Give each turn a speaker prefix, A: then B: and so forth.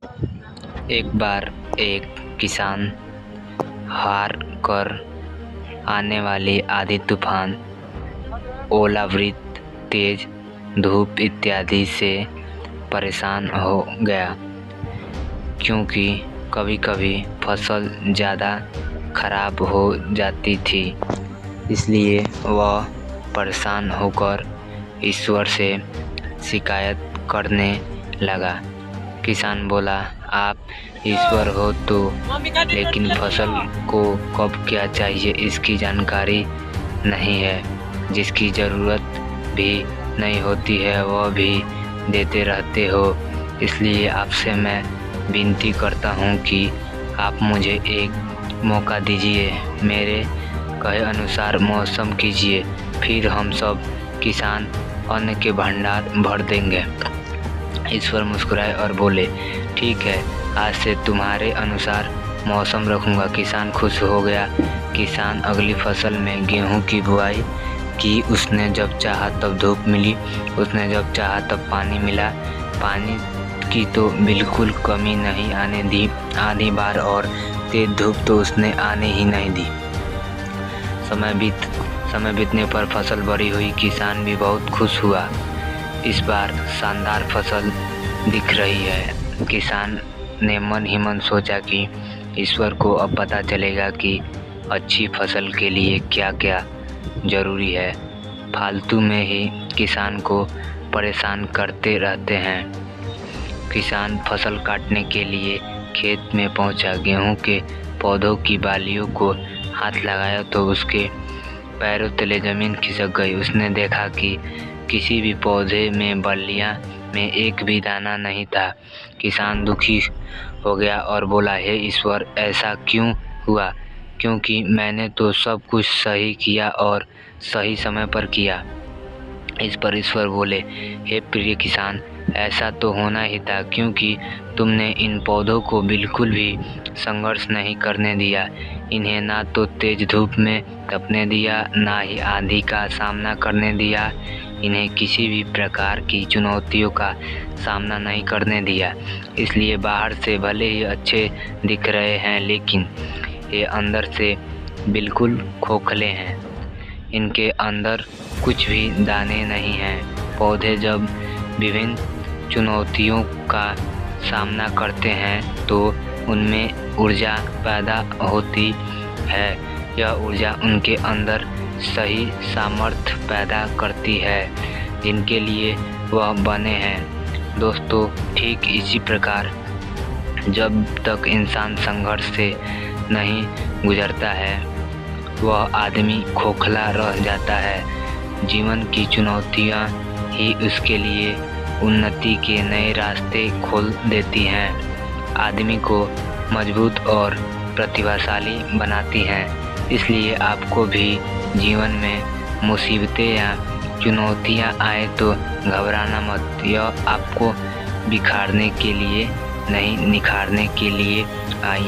A: एक बार एक किसान हार कर आने वाली आंधी तूफान, ओलावृष्टि, तेज धूप इत्यादि से परेशान हो गया, क्योंकि कभी-कभी फसल ज़्यादा खराब हो जाती थी। इसलिए वह परेशान होकर ईश्वर से शिकायत करने लगा। किसान बोला, आप ईश्वर हो तो, लेकिन फसल को कब क्या चाहिए इसकी जानकारी नहीं है। जिसकी ज़रूरत भी नहीं होती है वह भी देते रहते हो। इसलिए आपसे मैं विनती करता हूँ कि आप मुझे एक मौका दीजिए, मेरे कहे अनुसार मौसम कीजिए, फिर हम सब किसान अन्न के भंडार भर देंगे। ईश्वर मुस्कुराए और बोले, ठीक है, आज से तुम्हारे अनुसार मौसम रखूँगा। किसान खुश हो गया। किसान अगली फसल में गेहूं की बुआई की। उसने जब चाहा तब धूप मिली, उसने जब चाहा तब पानी मिला। पानी की तो बिल्कुल कमी नहीं आने दी। आंधी बार और तेज धूप तो उसने आने ही नहीं दी। समय बीतने पर फसल बड़ी हुई। किसान भी बहुत खुश हुआ। इस बार शानदार फसल दिख रही है। किसान ने मन ही मन सोचा कि ईश्वर को अब पता चलेगा कि अच्छी फसल के लिए क्या क्या ज़रूरी है। फालतू में ही किसान को परेशान करते रहते हैं। किसान फसल काटने के लिए खेत में पहुंचा। गेहूं के पौधों की बालियों को हाथ लगाया तो उसके पैरों तले ज़मीन खिसक गई। उसने देखा कि किसी भी पौधे में बल्लियां में एक भी दाना नहीं था। किसान दुखी हो गया और बोला, हे ईश्वर, ऐसा क्यों हुआ? क्योंकि मैंने तो सब कुछ सही किया और सही समय पर किया। इस पर ईश्वर बोले, हे प्रिय किसान, ऐसा तो होना ही था, क्योंकि तुमने इन पौधों को बिल्कुल भी संघर्ष नहीं करने दिया। इन्हें ना तो तेज धूप में तपने दिया, ना ही आंधी का सामना करने दिया। इन्हें किसी भी प्रकार की चुनौतियों का सामना नहीं करने दिया। इसलिए बाहर से भले ही अच्छे दिख रहे हैं, लेकिन ये अंदर से बिल्कुल खोखले हैं। इनके अंदर कुछ भी दाने नहीं हैं। पौधे जब विभिन्न चुनौतियों का सामना करते हैं तो उनमें ऊर्जा पैदा होती है। यह ऊर्जा उनके अंदर सही सामर्थ्य पैदा करती है जिनके लिए वह बने हैं। दोस्तों, ठीक इसी प्रकार जब तक इंसान संघर्ष से नहीं गुजरता है वह आदमी खोखला रह जाता है। जीवन की चुनौतियाँ ही उसके लिए उन्नति के नए रास्ते खोल देती हैं, आदमी को मजबूत और प्रतिभाशाली बनाती हैं। इसलिए आपको भी जीवन में मुसीबतें या चुनौतियाँ आए तो घबराना मत। यह आपको बिखारने के लिए नहीं, निखारने के लिए आई हैं।